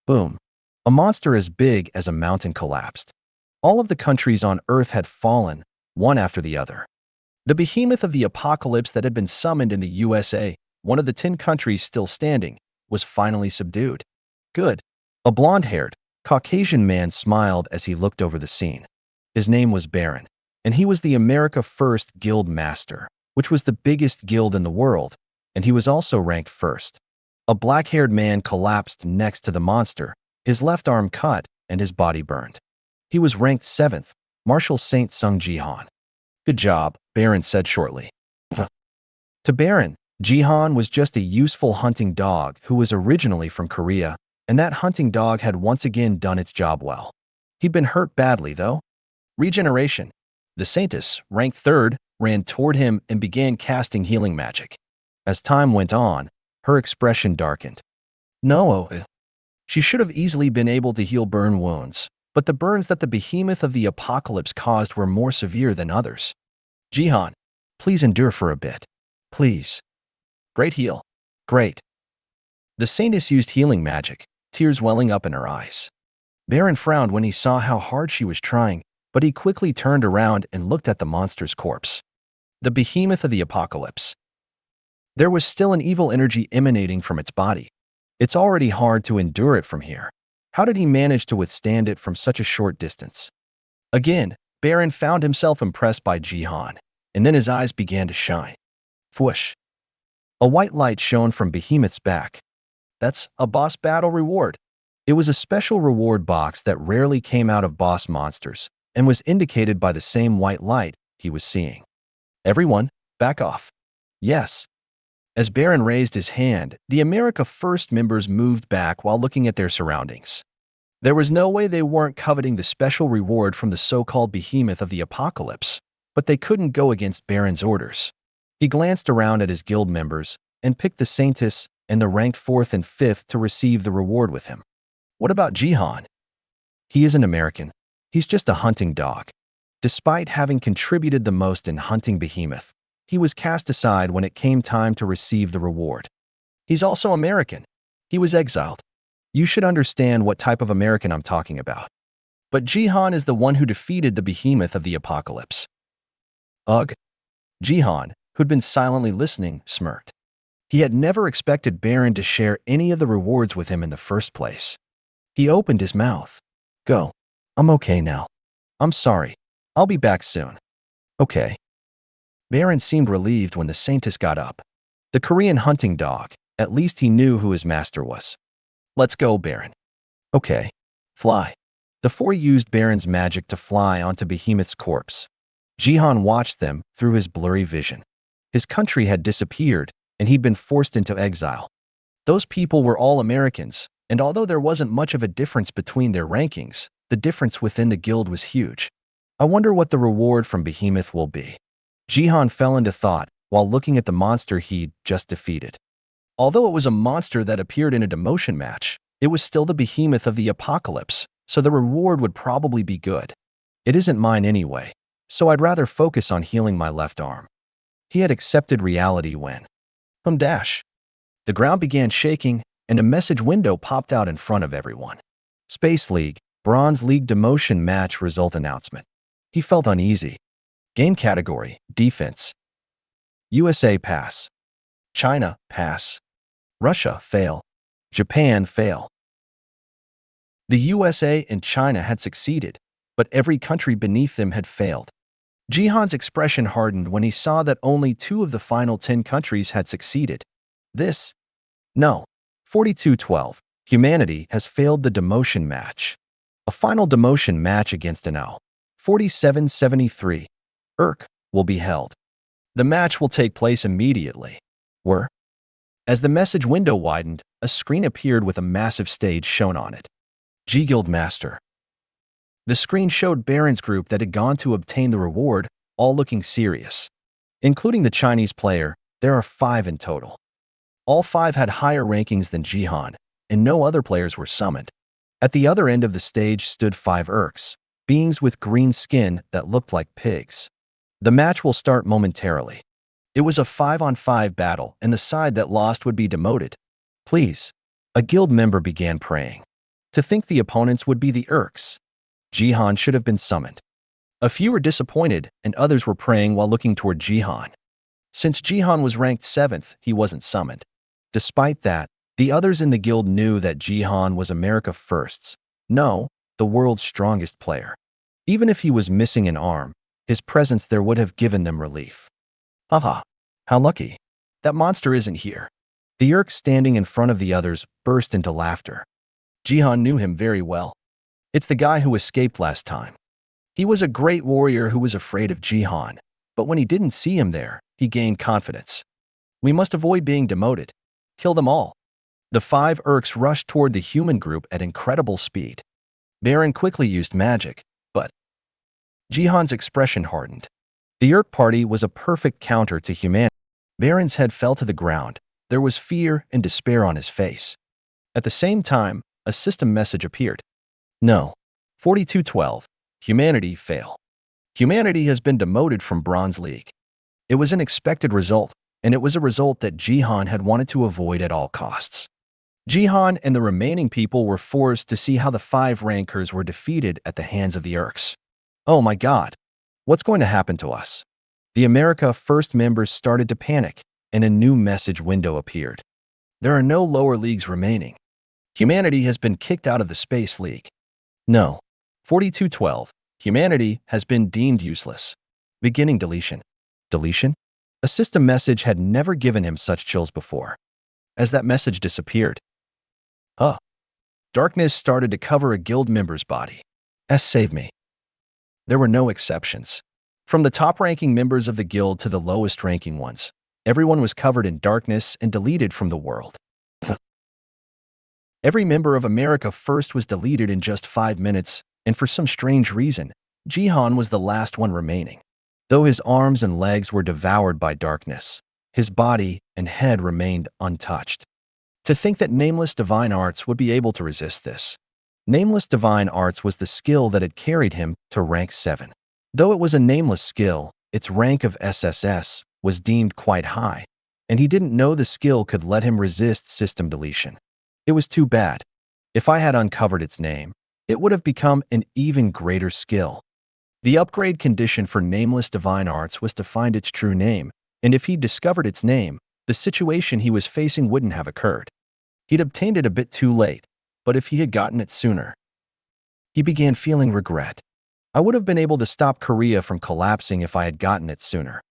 Boom. A monster as big as a mountain collapsed. All of the countries on Earth had fallen, one after the other. The behemoth of the apocalypse that had been summoned in the USA, one of the 10 countries still standing, was finally subdued. Good. A blonde-haired, Caucasian man smiled as he looked over the scene. His name was Baron, and he was the America First Guild Master, which was the biggest guild in the world, and he was also ranked first. A black-haired man collapsed next to the monster, his left arm cut and his body burned. He was ranked 7th, Marshal Saint Sung Jihan. Good job, Baron said shortly. To Baron, Jihan was just a useful hunting dog who was originally from Korea, and that hunting dog had once again done its job well. He'd been hurt badly, though. Regeneration. The Saintess, ranked 3rd, ran toward him and began casting healing magic. As time went on, her expression darkened. No, she should have easily been able to heal burn wounds, but the burns that the behemoth of the apocalypse caused were more severe than others. Jihan, please endure for a bit. Please. Great heal. Great. The Saintess used healing magic, tears welling up in her eyes. Baron frowned when he saw how hard she was trying, but he quickly turned around and looked at the monster's corpse. The behemoth of the apocalypse. There was still an evil energy emanating from its body. It's already hard to endure it from here. How did he manage to withstand it from such a short distance? Again, Baron found himself impressed by Jihan, and then his eyes began to shine. Whoosh. A white light shone from Behemoth's back. That's a boss battle reward. It was a special reward box that rarely came out of boss monsters and was indicated by the same white light he was seeing. Everyone, back off. Yes. As Baron raised his hand, the America First members moved back while looking at their surroundings. There was no way they weren't coveting the special reward from the so-called behemoth of the apocalypse, but they couldn't go against Baron's orders. He glanced around at his guild members and picked the Saintess and the ranked 4th and 5th to receive the reward with him. What about Jihan? He isn't American. He's just a hunting dog. Despite having contributed the most in hunting behemoth, he was cast aside when it came time to receive the reward. He's also American. He was exiled. You should understand what type of American I'm talking about. But Jihan is the one who defeated the behemoth of the apocalypse. Ugh. Jihan, who'd been silently listening, smirked. He had never expected Baron to share any of the rewards with him in the first place. He opened his mouth. Go. I'm okay now. I'm sorry. I'll be back soon. Okay. Baron seemed relieved when the Saintess got up. The Korean hunting dog, at least he knew who his master was. Let's go, Baron. Okay. Fly. The 4 used Baron's magic to fly onto Behemoth's corpse. Jihan watched them through his blurry vision. His country had disappeared, and he'd been forced into exile. Those people were all Americans, and although there wasn't much of a difference between their rankings, the difference within the guild was huge. I wonder what the reward from Behemoth will be. Jihan fell into thought while looking at the monster he'd just defeated. Although it was a monster that appeared in a demotion match, it was still the behemoth of the apocalypse, so the reward would probably be good. It isn't mine anyway, so I'd rather focus on healing my left arm. He had accepted reality when... dash. The ground began shaking, and a message window popped out in front of everyone. Space League, Bronze League Demotion Match Result Announcement. He felt uneasy. Game category, Defense. USA pass. China pass. Russia fail. Japan fail. The USA and China had succeeded, but every country beneath them had failed. Jihan's expression hardened when he saw that only 2 of the final 10 countries had succeeded. No. 42-12. Humanity has failed the demotion match. A final demotion match against an O. 47-73. Will be held. The match will take place immediately. As the message window widened, a screen appeared with a massive stage shown on it. G-Guild Master. The screen showed Baron's group that had gone to obtain the reward, all looking serious. Including the Chinese player, there are 5 in total. All 5 had higher rankings than Jihan, and no other players were summoned. At the other end of the stage stood 5 beings with green skin that looked like pigs. The match will start momentarily. It was a 5-on-5 battle, and the side that lost would be demoted. Please. A guild member began praying. To think the opponents would be the Urks. Jihan should have been summoned. A few were disappointed, and others were praying while looking toward Jihan. Since Jihan was ranked 7th, he wasn't summoned. Despite that, the others in the guild knew that Jihan was America First's, no, the world's strongest player. Even if he was missing an arm, his presence there would have given them relief. Haha, how lucky. That monster isn't here. The Urk standing in front of the others burst into laughter. Jihan knew him very well. It's the guy who escaped last time. He was a great warrior who was afraid of Jihan, but when he didn't see him there, he gained confidence. We must avoid being demoted. Kill them all. The 5 Urks rushed toward the human group at incredible speed. Baron quickly used magic, but Jihan's expression hardened. The Urk party was a perfect counter to humanity. Baron's head fell to the ground. There was fear and despair on his face. At the same time, a system message appeared. No. 4212. Humanity fail. Humanity has been demoted from Bronze League. It was an expected result, and it was a result that Jihan had wanted to avoid at all costs. Jihan and the remaining people were forced to see how the 5 rankers were defeated at the hands of the Urks. Oh my god. What's going to happen to us? The America First members started to panic, and a new message window appeared. There are no lower leagues remaining. Humanity has been kicked out of the Space League. No. 4212. Humanity has been deemed useless. Beginning deletion. Deletion? A system message had never given him such chills before. As that message disappeared, darkness started to cover a guild member's body. Save me. There were no exceptions. From the top-ranking members of the guild to the lowest-ranking ones, everyone was covered in darkness and deleted from the world. Every member of America First was deleted in just 5 minutes, and for some strange reason, Jihan was the last one remaining. Though his arms and legs were devoured by darkness, his body and head remained untouched. To think that Nameless Divine Arts would be able to resist this. Nameless Divine Arts was the skill that had carried him to rank 7. Though it was a nameless skill, its rank of SSS was deemed quite high, and he didn't know the skill could let him resist system deletion. It was too bad. If I had uncovered its name, it would have become an even greater skill. The upgrade condition for Nameless Divine Arts was to find its true name, and if he'd discovered its name, the situation he was facing wouldn't have occurred. He'd obtained it a bit too late, but if he had gotten it sooner. He began feeling regret. I would have been able to stop Korea from collapsing if I had gotten it sooner.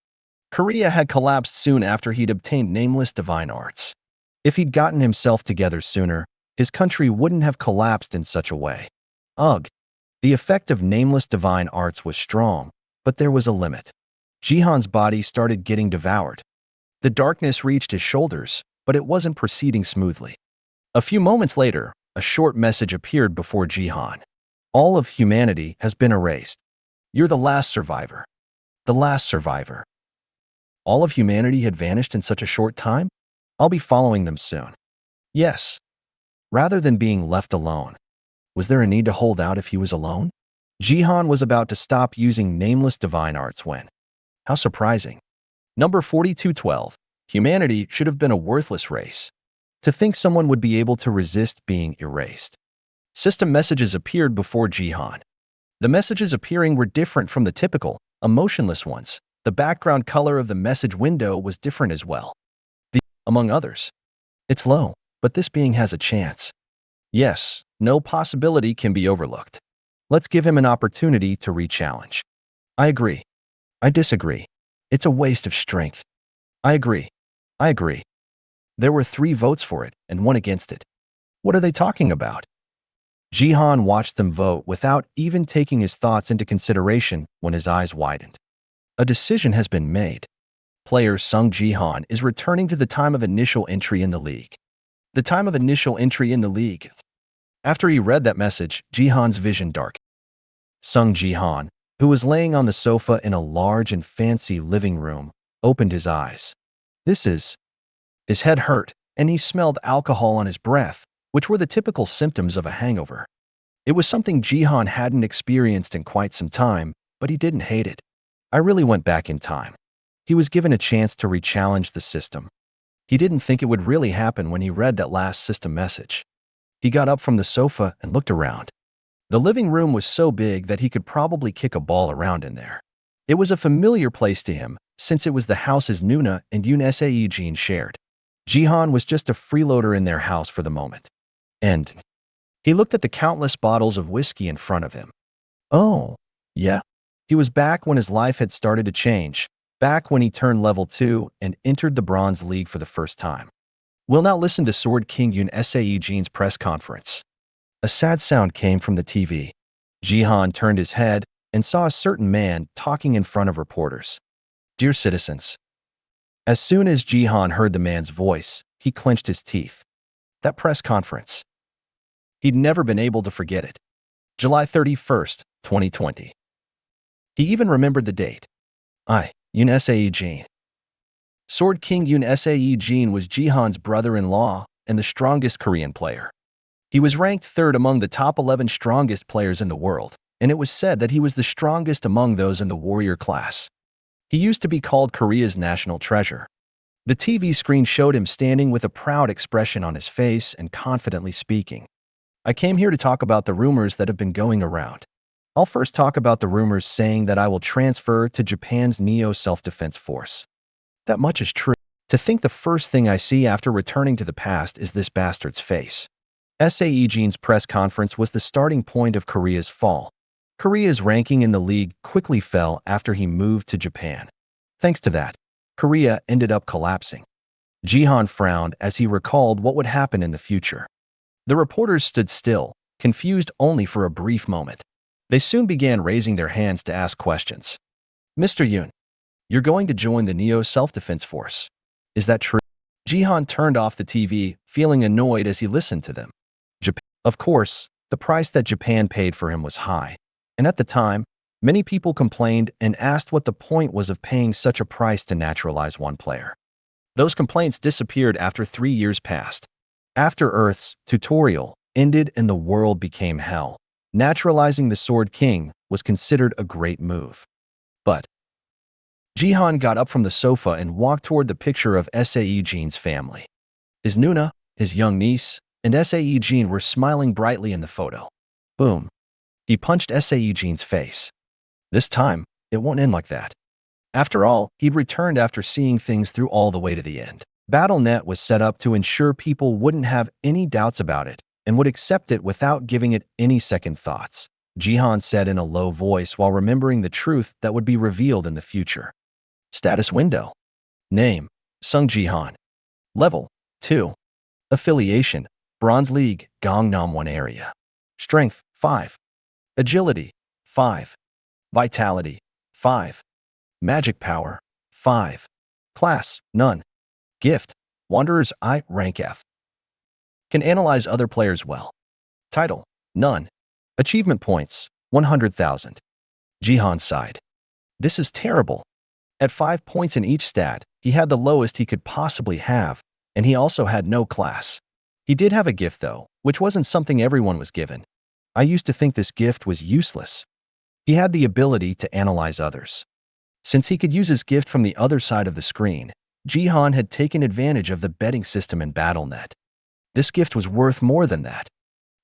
Korea had collapsed soon after he'd obtained Nameless Divine Arts. If he'd gotten himself together sooner, his country wouldn't have collapsed in such a way. Ugh. The effect of Nameless Divine Arts was strong, but there was a limit. Jihan's body started getting devoured. The darkness reached his shoulders, but it wasn't proceeding smoothly. A few moments later, a short message appeared before Jihan. All of humanity has been erased. You're the last survivor. The last survivor. All of humanity had vanished in such a short time? I'll be following them soon. Yes. Rather than being left alone. Was there a need to hold out if he was alone? Jihan was about to stop using Nameless Divine Arts when. How surprising. Number 4212. Humanity should have been a worthless race. To think someone would be able to resist being erased. System messages appeared before Jihan. The messages appearing were different from the typical, emotionless ones. The background color of the message window was different as well. Among others. It's low, but this being has a chance. Yes, no possibility can be overlooked. Let's give him an opportunity to re-challenge. I agree. I disagree. It's a waste of strength. I agree. I agree. There were 3 votes for it and 1 against it. What are they talking about? Jihan watched them vote without even taking his thoughts into consideration when his eyes widened. A decision has been made. Player Sung Jihan is returning to the time of initial entry in the league. The time of initial entry in the league. After he read that message, Jihan's vision darkened. Sung Jihan, who was laying on the sofa in a large and fancy living room, opened his eyes. His head hurt, and he smelled alcohol on his breath, which were the typical symptoms of a hangover. It was something Jihan hadn't experienced in quite some time, but he didn't hate it. I really went back in time. He was given a chance to re-challenge the system. He didn't think it would really happen when he read that last system message. He got up from the sofa and looked around. The living room was so big that he could probably kick a ball around in there. It was a familiar place to him, since it was the houses Nuna and Yoon Sae-jin shared. Jihan was just a freeloader in their house for the moment. And he looked at the countless bottles of whiskey in front of him. Oh, yeah. He was back when his life had started to change, back when he turned level 2 and entered the Bronze League for the first time. We'll now listen to Sword King Yoon Sae-jin's press conference. A sad sound came from the TV. Jihan turned his head and saw a certain man talking in front of reporters. Dear citizens. As soon as Jihan heard the man's voice, he clenched his teeth. That press conference. He'd never been able to forget it. July 31st, 2020. He even remembered the date. Yoon Sae-jin. Sword King Yoon Sae-jin was Jihan's brother-in-law and the strongest Korean player. He was ranked third among the top 11 strongest players in the world, and it was said that he was the strongest among those in the warrior class. He used to be called Korea's national treasure. The TV screen showed him standing with a proud expression on his face and confidently speaking. I came here to talk about the rumors that have been going around. I'll first talk about the rumors saying that I will transfer to Japan's Neo Self-Defense Force. That much is true. To think the first thing I see after returning to the past is this bastard's face. Sae-jin's press conference was the starting point of Korea's fall. Korea's ranking in the league quickly fell after he moved to Japan. Thanks to that, Korea ended up collapsing. Jihan frowned as he recalled what would happen in the future. The reporters stood still, confused only for a brief moment. They soon began raising their hands to ask questions. Mr. Yoon, you're going to join the Neo Self-Defense Force. Is that true? Jihan turned off the TV, feeling annoyed as he listened to them. Of course, the price that Japan paid for him was high. And at the time, many people complained and asked what the point was of paying such a price to naturalize one player. Those complaints disappeared after 3 years passed. After Earth's tutorial ended and the world became hell, naturalizing the Sword King was considered a great move. But Jihan got up from the sofa and walked toward the picture of Sae-jin's family. His Nuna, his young niece, and Sae-jin were smiling brightly in the photo. Boom. He punched Sae-jin's face. This time, it won't end like that. After all, he'd returned after seeing things through all the way to the end. BattleNet was set up to ensure people wouldn't have any doubts about it and would accept it without giving it any second thoughts, Jihan said in a low voice while remembering the truth that would be revealed in the future. Status window. Name, Sung Jihan. Level, 2. Affiliation, Bronze League, Gangnam 1 area. Strength, 5. Agility, 5. Vitality, 5. Magic power, 5. Class, none. Gift, Wanderer's Eye, rank F. Can analyze other players well. Title, none. Achievement points, 100,000. Jihan sighed. This is terrible. At 5 points in each stat, he had the lowest he could possibly have, and he also had no class. He did have a gift though, which wasn't something everyone was given. I used to think this gift was useless. He had the ability to analyze others. Since he could use his gift from the other side of the screen, Jihan had taken advantage of the betting system in BattleNet. This gift was worth more than that.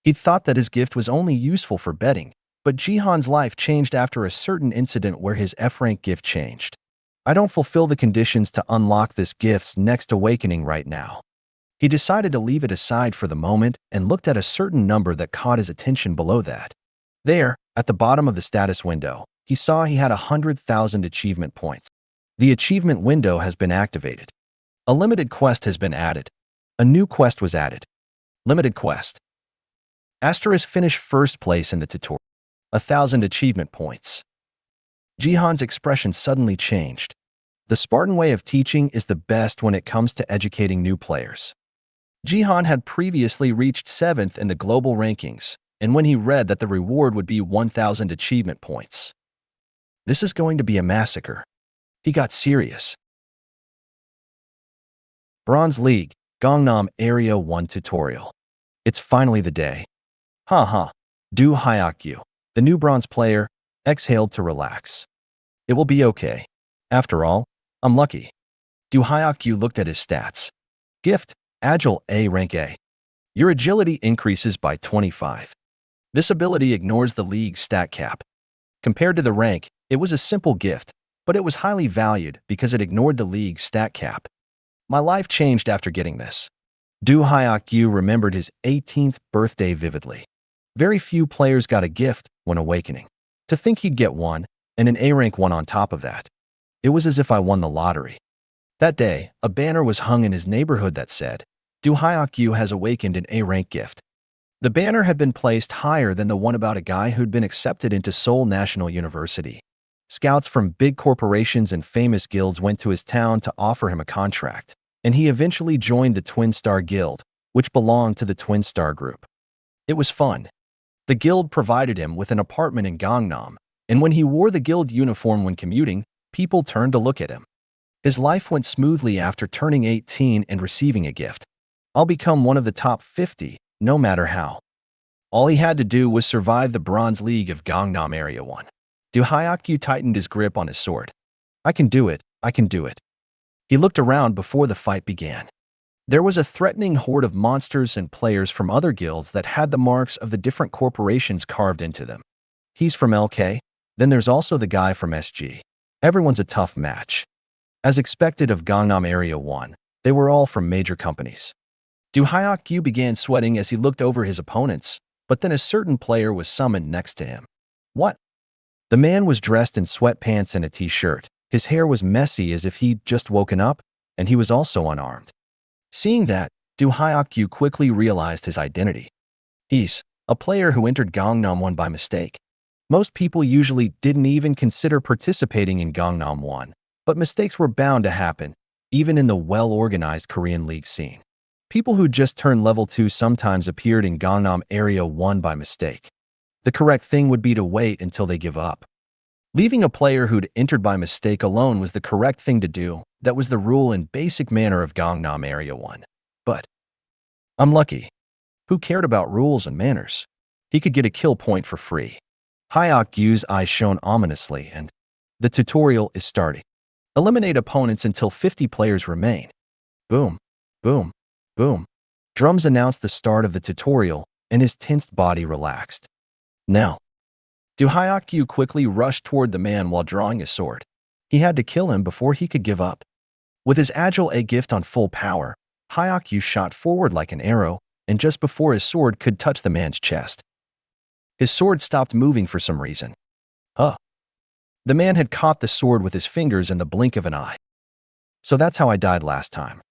He'd thought that his gift was only useful for betting, but Jihan's life changed after a certain incident where his F-rank gift changed. I don't fulfill the conditions to unlock this gift's next awakening right now. He decided to leave it aside for the moment and looked at a certain number that caught his attention below that. There, at the bottom of the status window, he saw he had 100,000 achievement points. The achievement window has been activated. A limited quest has been added. A new quest was added. Limited quest. Asterisk finished first place in the tutorial. 1,000 achievement points. Jihan's expression suddenly changed. The Spartan way of teaching is the best when it comes to educating new players. Jihan had previously reached 7th in the global rankings, and when he read that the reward would be 1,000 achievement points. This is going to be a massacre. He got serious. Bronze League, Gangnam Area 1 tutorial. It's finally the day. Do Hyakyu, the new bronze player, exhaled to relax. It will be okay. After all, I'm lucky. Do Hyakyu looked at his stats. Gift, Agile A rank A. Your agility increases by 25. This ability ignores the league's stat cap. Compared to the rank, it was a simple gift, but it was highly valued because it ignored the league's stat cap. My life changed after getting this. Du Hyok-yu remembered his 18th birthday vividly. Very few players got a gift when awakening. To think he'd get one, and an A-rank one on top of that. It was as if I won the lottery. That day, a banner was hung in his neighborhood that said, Du Hyok-yu has awakened an A-rank gift. The banner had been placed higher than the one about a guy who'd been accepted into Seoul National University. Scouts from big corporations and famous guilds went to his town to offer him a contract, and he eventually joined the Twin Star Guild, which belonged to the Twin Star Group. It was fun. The guild provided him with an apartment in Gangnam, and when he wore the guild uniform when commuting, people turned to look at him. His life went smoothly after turning 18 and receiving a gift. I'll become one of the top 50, no matter how. All he had to do was survive the Bronze League of Gangnam Area 1. Du Hyok-yu tightened his grip on his sword. I can do it, I can do it. He looked around before the fight began. There was a threatening horde of monsters and players from other guilds that had the marks of the different corporations carved into them. He's from LK, then there's also the guy from SG. Everyone's a tough match. As expected of Gangnam Area 1, they were all from major companies. Du Hyok-yu began sweating as he looked over his opponents, but then a certain player was summoned next to him. What? The man was dressed in sweatpants and a t-shirt. His hair was messy as if he'd just woken up, and he was also unarmed. Seeing that, Du Hyok-yu quickly realized his identity. He's a player who entered Gangnam 1 by mistake. Most people usually didn't even consider participating in Gangnam 1, but mistakes were bound to happen, even in the well-organized Korean League scene. People who just turned level 2 sometimes appeared in Gangnam Area 1 by mistake. The correct thing would be to wait until they give up. Leaving a player who'd entered by mistake alone was the correct thing to do. That was the rule and basic manner of Gangnam Area 1. But I'm lucky. Who cared about rules and manners? He could get a kill point for free. Hyok-yu's eyes shone ominously, and the tutorial is starting. Eliminate opponents until 50 players remain. Boom, boom, boom. Drums announced the start of the tutorial, and his tensed body relaxed. Now, Du Hyok-yu quickly rushed toward the man while drawing his sword. He had to kill him before he could give up. With his agile A gift on full power, Hyok-yu shot forward like an arrow, and just before his sword could touch the man's chest, his sword stopped moving for some reason. Huh. The man had caught the sword with his fingers in the blink of an eye. So that's how I died last time.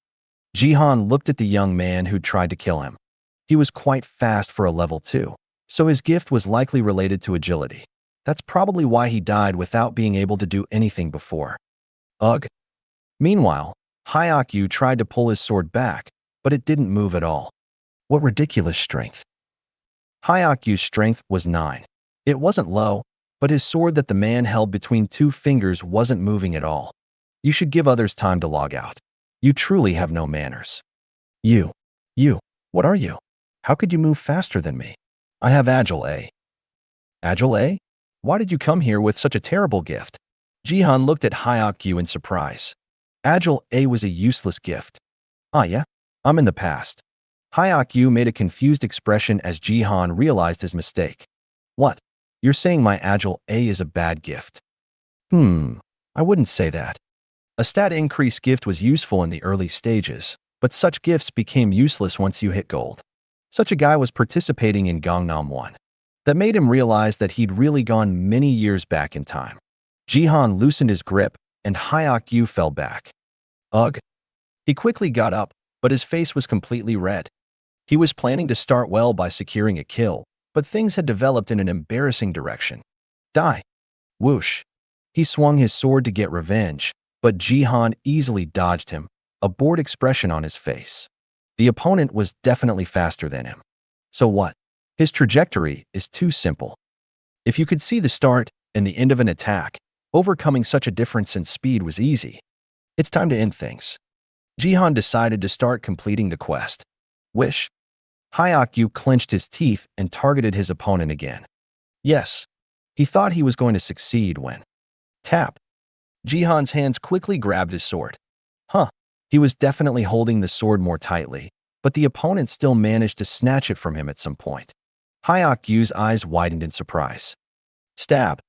Jihan looked at the young man who'd tried to kill him. He was quite fast for a level 2. So his gift was likely related to agility. That's probably why he died without being able to do anything before. Ugh. Meanwhile, Hyok-yu tried to pull his sword back, but it didn't move at all. What ridiculous strength. Hyok-yu's strength was 9. It wasn't low, but his sword that the man held between 2 fingers wasn't moving at all. You should give others time to log out. You truly have no manners. You, what are you? How could you move faster than me? I have Agile A. Agile A? Why did you come here with such a terrible gift? Jihan looked at Hyok-yu in surprise. Agile A was a useless gift. Ah yeah? I'm in the past. Hyok-yu made a confused expression as Jihan realized his mistake. What? You're saying my Agile A is a bad gift? I wouldn't say that. A stat increase gift was useful in the early stages, but such gifts became useless once you hit gold. Such a guy was participating in Gangnam 1. That made him realize that he'd really gone many years back in time. Jihan loosened his grip, and Hyok-yu fell back. Ugh. He quickly got up, but his face was completely red. He was planning to start well by securing a kill, but things had developed in an embarrassing direction. Die. Whoosh. He swung his sword to get revenge, but Jihan easily dodged him, a bored expression on his face. The opponent was definitely faster than him. So what? His trajectory is too simple. If you could see the start and the end of an attack, overcoming such a difference in speed was easy. It's time to end things. Jihan decided to start completing the quest. Wish. Hyok-yu clenched his teeth and targeted his opponent again. Yes. He thought he was going to succeed when. Tap. Jihan's hands quickly grabbed his sword. Huh. He was definitely holding the sword more tightly, but the opponent still managed to snatch it from him at some point. Hyok-Yu's eyes widened in surprise. Stab.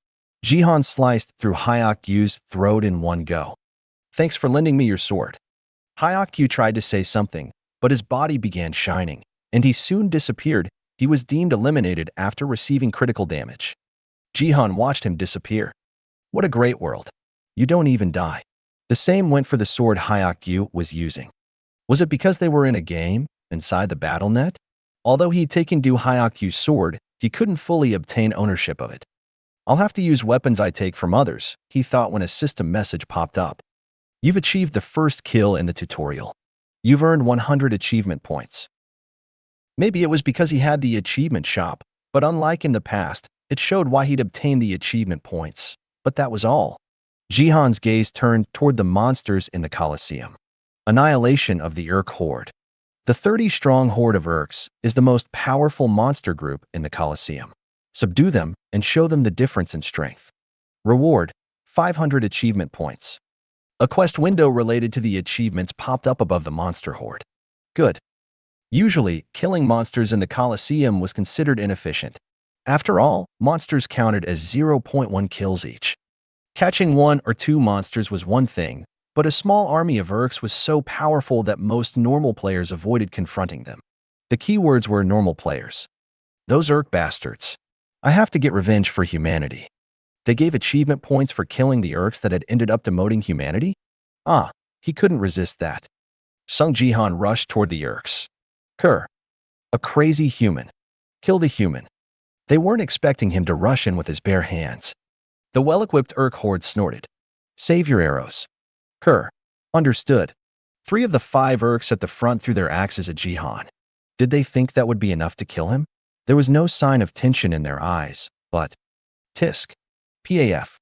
Jihan sliced through Hyok-Yu's throat in one go. Thanks for lending me your sword. Hyok-Yu tried to say something, but his body began shining, and he soon disappeared. He was deemed eliminated after receiving critical damage. Jihan watched him disappear. What a great world. You don't even die. The same went for the sword Hyok-Yu was using. Was it because they were in a game, inside the battle net? Although he'd taken Du Hyok-Yu's sword, he couldn't fully obtain ownership of it. I'll have to use weapons I take from others, he thought when a system message popped up. You've achieved the first kill in the tutorial. You've earned 100 achievement points. Maybe it was because he had the achievement shop, but unlike in the past, it showed why he'd obtained the achievement points. But that was all. Jihan's gaze turned toward the monsters in the Colosseum. Annihilation of the Urk Horde. The 30-strong horde of Urks is the most powerful monster group in the Colosseum. Subdue them and show them the difference in strength. Reward: 500 achievement points. A quest window related to the achievements popped up above the monster horde. Good. Usually, killing monsters in the Colosseum was considered inefficient. After all, monsters counted as 0.1 kills each. Catching 1 or 2 monsters was one thing, but a small army of Urks was so powerful that most normal players avoided confronting them. The keywords were normal players. Those Urk bastards. I have to get revenge for humanity. They gave achievement points for killing the Urks that had ended up demoting humanity? Ah, he couldn't resist that. Sung Jihan rushed toward the Urks. Kerr. A crazy human. Kill the human. They weren't expecting him to rush in with his bare hands. The well-equipped Urk horde snorted. Save your arrows. Kerr. Understood. 3 of the 5 Urks at the front threw their axes at Jihan. Did they think that would be enough to kill him? There was no sign of tension in their eyes, but Tisk. PAF.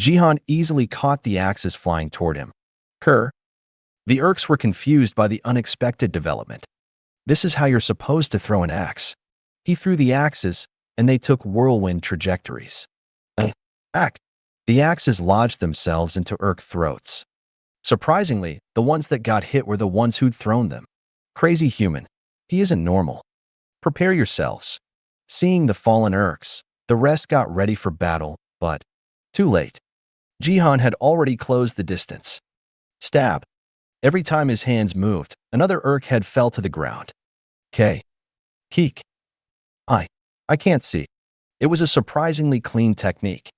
Jihan easily caught the axes flying toward him. Kerr. The Urks were confused by the unexpected development. This is how you're supposed to throw an axe. He threw the axes, and they took whirlwind trajectories. Ack. The axes lodged themselves into Urk throats. Surprisingly, the ones that got hit were the ones who'd thrown them. Crazy human. He isn't normal. Prepare yourselves. Seeing the fallen Urks, the rest got ready for battle, but too late. Jihan had already closed the distance. Stab. Every time his hands moved, another Urk head fell to the ground. K. Keek. I can't see. It was a surprisingly clean technique.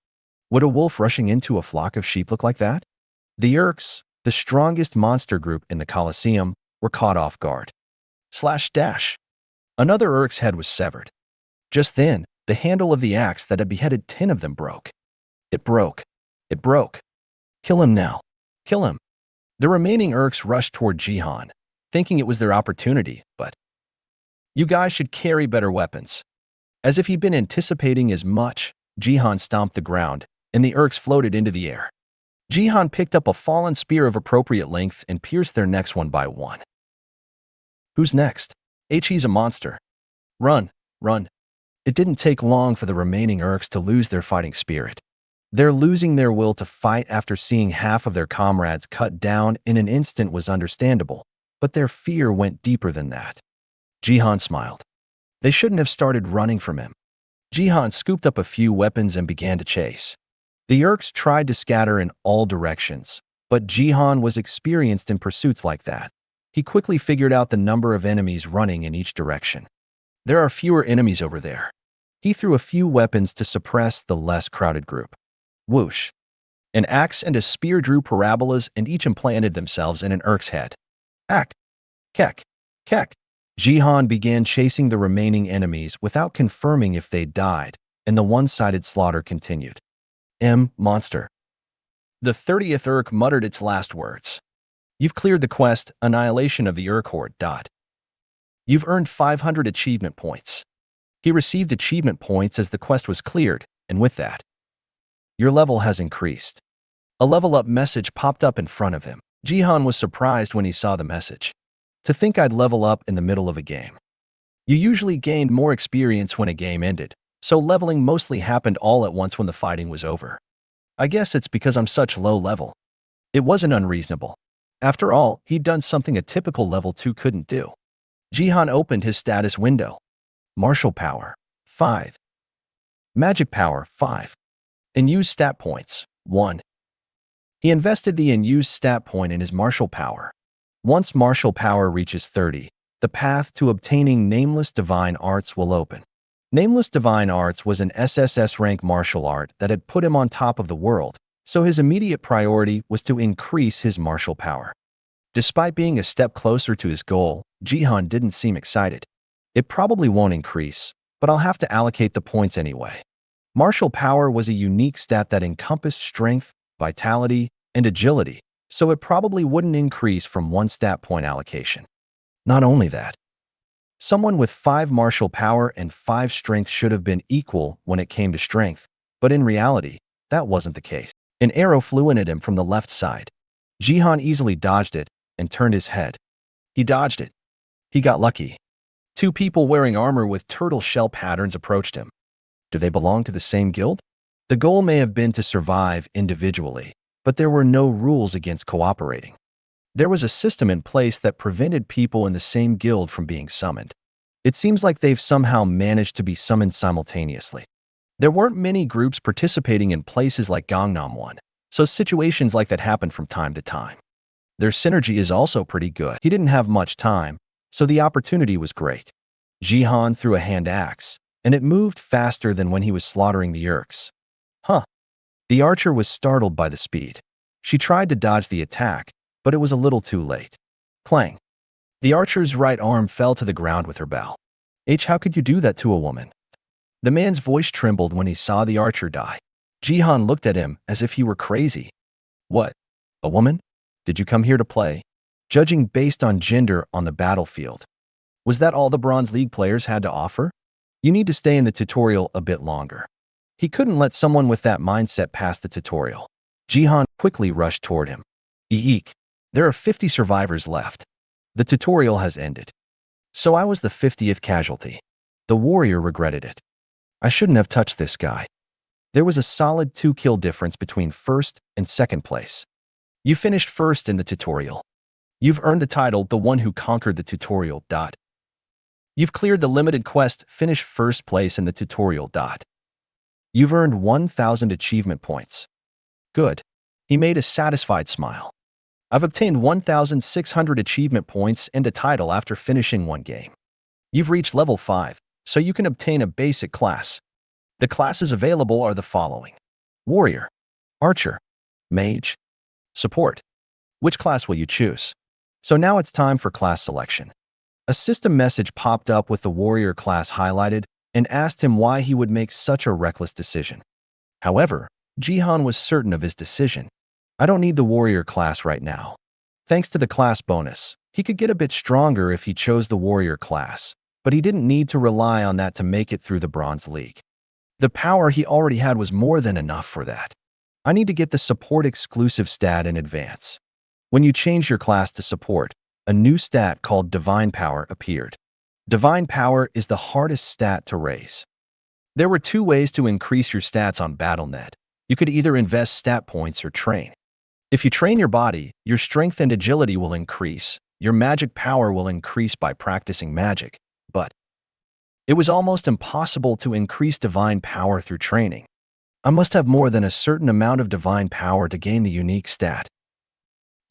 Would a wolf rushing into a flock of sheep look like that? The Urks, the strongest monster group in the Colosseum, were caught off guard. Slash dash. Another Urk's head was severed. Just then, the handle of the axe that had beheaded 10 of them broke. It broke. It broke. Kill him now. Kill him. The remaining Urks rushed toward Jihan, thinking it was their opportunity, but you guys should carry better weapons. As if he'd been anticipating as much, Jihan stomped the ground, and the Urks floated into the air. Jihan picked up a fallen spear of appropriate length and pierced their necks one by one. Who's next? He's a monster. Run, run. It didn't take long for the remaining Urks to lose their fighting spirit. Their losing their will to fight after seeing half of their comrades cut down in an instant was understandable, but their fear went deeper than that. Jihan smiled. They shouldn't have started running from him. Jihan scooped up a few weapons and began to chase. The Urks tried to scatter in all directions, but Jihan was experienced in pursuits like that. He quickly figured out the number of enemies running in each direction. There are fewer enemies over there. He threw a few weapons to suppress the less crowded group. Whoosh. An axe and a spear drew parabolas and each implanted themselves in an Urk's head. Ack. Kek. Kek. Jihan began chasing the remaining enemies without confirming if they died, and the one-sided slaughter continued. Monster. The 30th Urk muttered its last words. You've cleared the quest, Annihilation of the Urk Horde. You've earned 500 achievement points. He received achievement points as the quest was cleared, and with that, your level has increased. A level up message popped up in front of him. Jihan was surprised when he saw the message. To think I'd level up in the middle of a game. You usually gained more experience when a game ended, so leveling mostly happened all at once when the fighting was over. I guess it's because I'm such low level. It wasn't unreasonable. After all, he'd done something a typical level 2 couldn't do. Jihan opened his status window. Martial power, 5. Magic power, 5. Unused stat points, 1. He invested the unused stat point in his martial power. Once martial power reaches 30, the path to obtaining Nameless Divine Arts will open. Nameless Divine Arts was an SSS rank martial art that had put him on top of the world, so his immediate priority was to increase his martial power. Despite being a step closer to his goal, Jihan didn't seem excited. It probably won't increase, but I'll have to allocate the points anyway. Martial power was a unique stat that encompassed strength, vitality, and agility, so it probably wouldn't increase from one stat point allocation. Not only that, someone with 5 martial power and 5 strength should have been equal when it came to strength, but in reality, that wasn't the case. An arrow flew in at him from the left side. Jihan easily dodged it and turned his head. He dodged it. He got lucky. 2 people wearing armor with turtle shell patterns approached him. Do they belong to the same guild? The goal may have been to survive individually, but there were no rules against cooperating. There was a system in place that prevented people in the same guild from being summoned. It seems like they've somehow managed to be summoned simultaneously. There weren't many groups participating in places like Gangnam 1, so situations like that happen from time to time. Their synergy is also pretty good. He didn't have much time, so the opportunity was great. Jihan threw a hand axe, and it moved faster than when he was slaughtering the Urks. Huh. The archer was startled by the speed. She tried to dodge the attack, but it was a little too late. Clang. The archer's right arm fell to the ground with her bow. How could you do that to a woman? The man's voice trembled when he saw the archer die. Jihan looked at him as if he were crazy. What? A woman? Did you come here to play? Judging based on gender on the battlefield. Was that all the Bronze League players had to offer? You need to stay in the tutorial a bit longer. He couldn't let someone with that mindset pass the tutorial. Jihan quickly rushed toward him. Eek. There are 50 survivors left. The tutorial has ended. So I was the 50th casualty. The warrior regretted it. I shouldn't have touched this guy. There was a solid 2-kill difference between first and second place. You finished first in the tutorial. You've earned the title, the one who conquered the tutorial. You've cleared the limited quest, finish first place in the tutorial. You've earned 1,000 achievement points. Good. He made a satisfied smile. I've obtained 1,600 achievement points and a title after finishing one game. You've reached level 5, so you can obtain a basic class. The classes available are the following: Warrior, Archer, Mage, Support. Which class will you choose? So now it's time for class selection. A system message popped up with the Warrior class highlighted and asked him why he would make such a reckless decision. However, Jihan was certain of his decision. I don't need the Warrior class right now. Thanks to the class bonus, he could get a bit stronger if he chose the Warrior class, but he didn't need to rely on that to make it through the Bronze League. The power he already had was more than enough for that. I need to get the Support exclusive stat in advance. When you change your class to Support, a new stat called Divine Power appeared. Divine Power is the hardest stat to raise. There were 2 ways to increase your stats on Battle.net. You could either invest stat points or train. If you train your body, your strength and agility will increase. Your magic power will increase by practicing magic, but it was almost impossible to increase divine power through training. I must have more than a certain amount of divine power to gain the unique stat.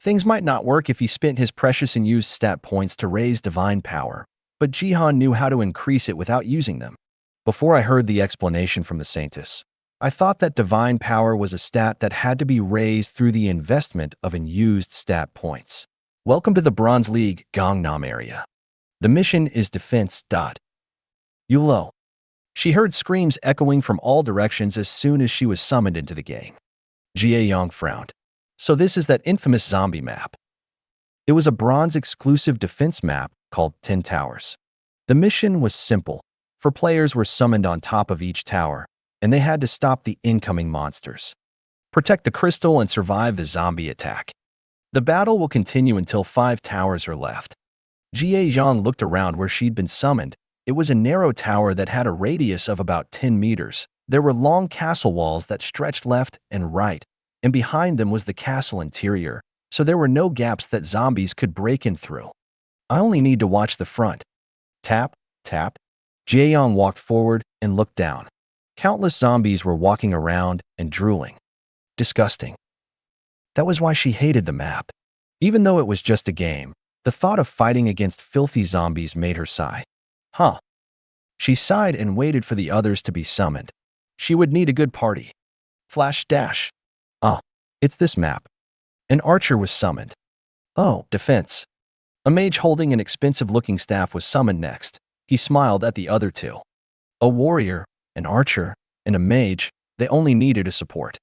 Things might not work if he spent his precious and used stat points to raise divine power, but Jihan knew how to increase it without using them. Before I heard the explanation from the Saintess, I thought that divine power was a stat that had to be raised through the investment of unused stat points. Welcome to the Bronze League Gangnam area. The mission is defense. Yulo. She heard screams echoing from all directions as soon as she was summoned into the game. Jie Yong frowned. So this is that infamous zombie map. It was a bronze exclusive defense map called 10 Towers. The mission was simple, for players were summoned on top of each tower, and they had to stop the incoming monsters. Protect the crystal and survive the zombie attack. The battle will continue until 5 towers are left. Jie Zhang looked around where she'd been summoned. It was a narrow tower that had a radius of about 10 meters. There were long castle walls that stretched left and right, and behind them was the castle interior, so there were no gaps that zombies could break in through. I only need to watch the front. Tap, tap. Jaeyoung walked forward and looked down. Countless zombies were walking around and drooling. Disgusting. That was why she hated the map. Even though it was just a game, the thought of fighting against filthy zombies made her sigh. Huh. She sighed and waited for the others to be summoned. She would need a good party. Flash dash. Ah, it's this map. An archer was summoned. Oh, defense. A mage holding an expensive-looking staff was summoned next. He smiled at the other two. A warrior, an archer, and a mage, they only needed a support.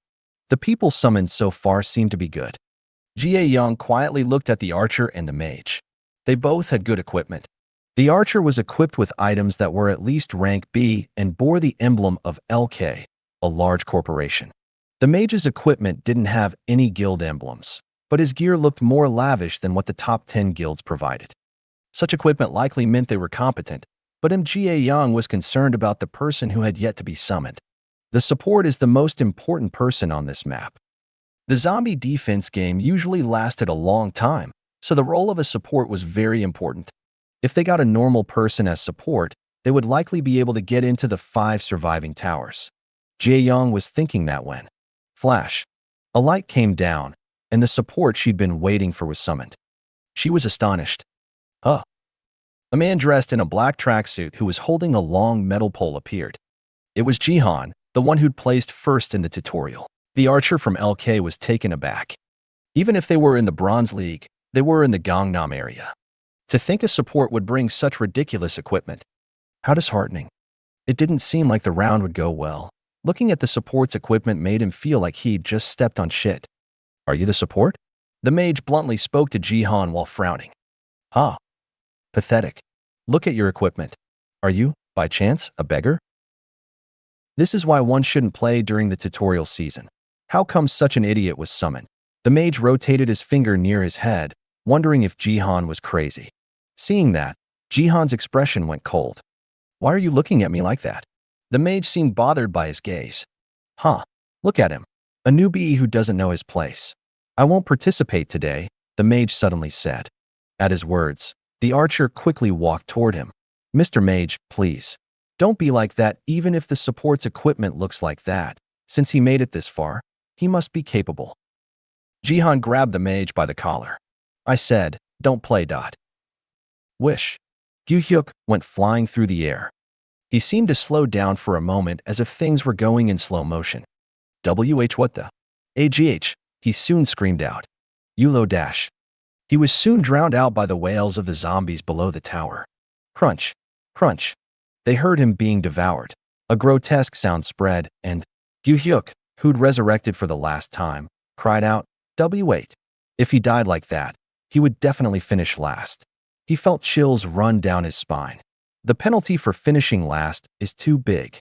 The people summoned so far seemed to be good. Jaeyoung quietly looked at the archer and the mage. They both had good equipment. The archer was equipped with items that were at least rank B and bore the emblem of LK, a large corporation. The mage's equipment didn't have any guild emblems, but his gear looked more lavish than what the top 10 guilds provided. Such equipment likely meant they were competent, but Jaeyoung was concerned about the person who had yet to be summoned. The support is the most important person on this map. The zombie defense game usually lasted a long time, so the role of a support was very important. If they got a normal person as support, they would likely be able to get into the 5 surviving towers. Jaeyoung was thinking that when, flash, a light came down, and the support she'd been waiting for was summoned. She was astonished. Huh. A man dressed in a black tracksuit who was holding a long metal pole appeared. It was Jihan, the one who'd placed first in the tutorial. The archer from LK was taken aback. Even if they were in the Bronze League, they were in the Gangnam area. To think a support would bring such ridiculous equipment. How disheartening. It didn't seem like the round would go well. Looking at the support's equipment made him feel like he'd just stepped on shit. Are you the support? The mage bluntly spoke to Jihan while frowning. Ah. Pathetic. Look at your equipment. Are you, by chance, a beggar? This is why one shouldn't play during the tutorial season. How come such an idiot was summoned? The mage rotated his finger near his head, wondering if Jihan was crazy. Seeing that, Jihan's expression went cold. Why are you looking at me like that? The mage seemed bothered by his gaze. Huh, look at him. A newbie who doesn't know his place. I won't participate today, the mage suddenly said. At his words, the archer quickly walked toward him. Mr. Mage, please. Don't be like that even if the support's equipment looks like that. Since he made it this far, he must be capable. Jihan grabbed the mage by the collar. I said, don't play. Wish. Gyu-hyuk went flying through the air. He seemed to slow down for a moment as if things were going in slow motion. What the? AGH, he soon screamed out. Yulo dash. He was soon drowned out by the wails of the zombies below the tower. Crunch. Crunch. They heard him being devoured. A grotesque sound spread, and Gyu-hyuk, who'd resurrected for the last time, cried out, W8. If he died like that, he would definitely finish last. He felt chills run down his spine. The penalty for finishing last is too big.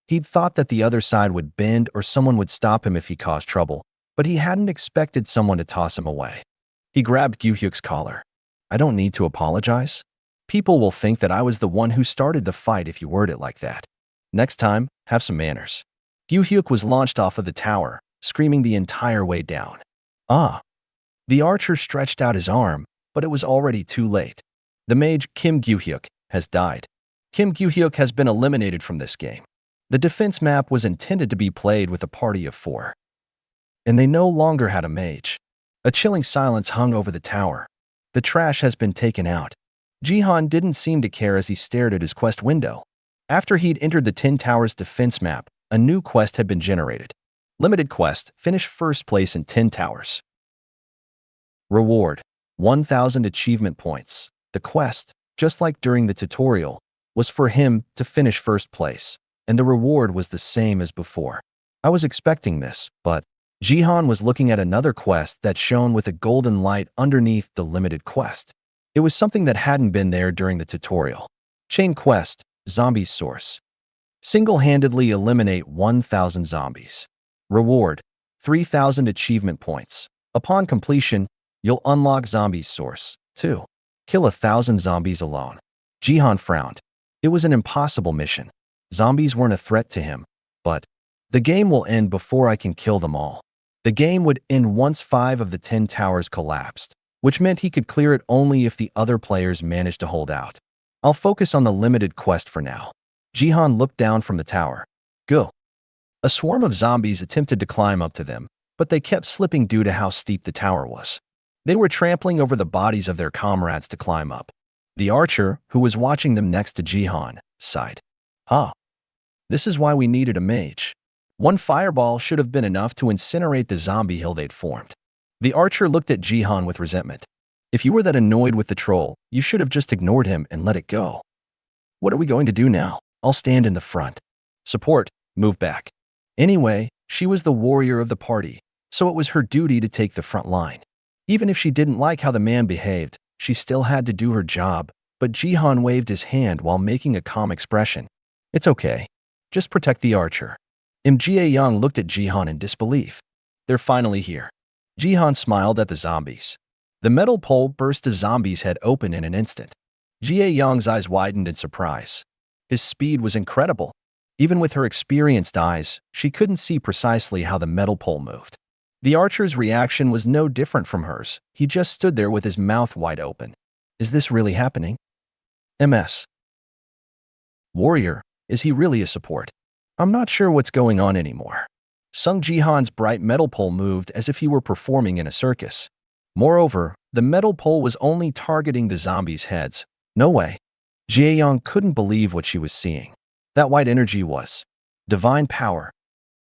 He'd thought that the other side would bend or someone would stop him if he caused trouble, but he hadn't expected someone to toss him away. He grabbed Gyu-hyuk's collar. I don't need to apologize. People will think that I was the one who started the fight if you word it like that. Next time, have some manners. Gyu-hyuk was launched off of the tower, screaming the entire way down. Ah. The archer stretched out his arm, but it was already too late. The mage, Kim Gyu-hyuk, has died. Kim Gyu-hyuk has been eliminated from this game. The defense map was intended to be played with a party of 4. And they no longer had a mage. A chilling silence hung over the tower. The trash has been taken out. Jihan didn't seem to care as he stared at his quest window. After he'd entered the 10 Towers defense map, a new quest had been generated. Limited quest, finish first place in 10 Towers. Reward, 1,000 achievement points. The quest, just like during the tutorial, was for him to finish first place, and the reward was the same as before. I was expecting this, but Jihan was looking at another quest that shone with a golden light underneath the limited quest. It was something that hadn't been there during the tutorial. Chain quest, zombie source. Single-handedly eliminate 1,000 zombies. Reward, 3,000 achievement points. Upon completion, you'll unlock zombie source. 2. Kill 1,000 zombies alone. Jihan frowned. It was an impossible mission. Zombies weren't a threat to him, but the game will end before I can kill them all. The game would end once 5 of the 10 towers collapsed. which meant he could clear it only if the other players managed to hold out. I'll focus on the limited quest for now. Jihan looked down from the tower. Go. A swarm of zombies attempted to climb up to them, but they kept slipping due to how steep the tower was. They were trampling over the bodies of their comrades to climb up. The archer, who was watching them next to Jihan, sighed. This is why we needed a mage. One fireball should have been enough to incinerate the zombie hill they'd formed. The archer looked at Jihan with resentment. If you were that annoyed with the troll, you should have just ignored him and let it go. What are we going to do now? I'll stand in the front. Support, move back. Anyway, she was the warrior of the party, so it was her duty to take the front line. Even if she didn't like how the man behaved, she still had to do her job, but Jihan waved his hand while making a calm expression. It's okay. Just protect the archer. Jie Yang looked at Jihan in disbelief. They're finally here. Jihan smiled at the zombies. The metal pole burst a zombie's head open in an instant. Jie Yang's eyes widened in surprise. His speed was incredible. Even with her experienced eyes, she couldn't see precisely how the metal pole moved. The archer's reaction was no different from hers. He just stood there with his mouth wide open. Is this really happening? MS. Warrior, is he really a support? I'm not sure what's going on anymore. Sung Jihan's bright metal pole moved as if he were performing in a circus. Moreover, the metal pole was only targeting the zombies' heads. No way. Jie Yang couldn't believe what she was seeing. That white energy was divine power.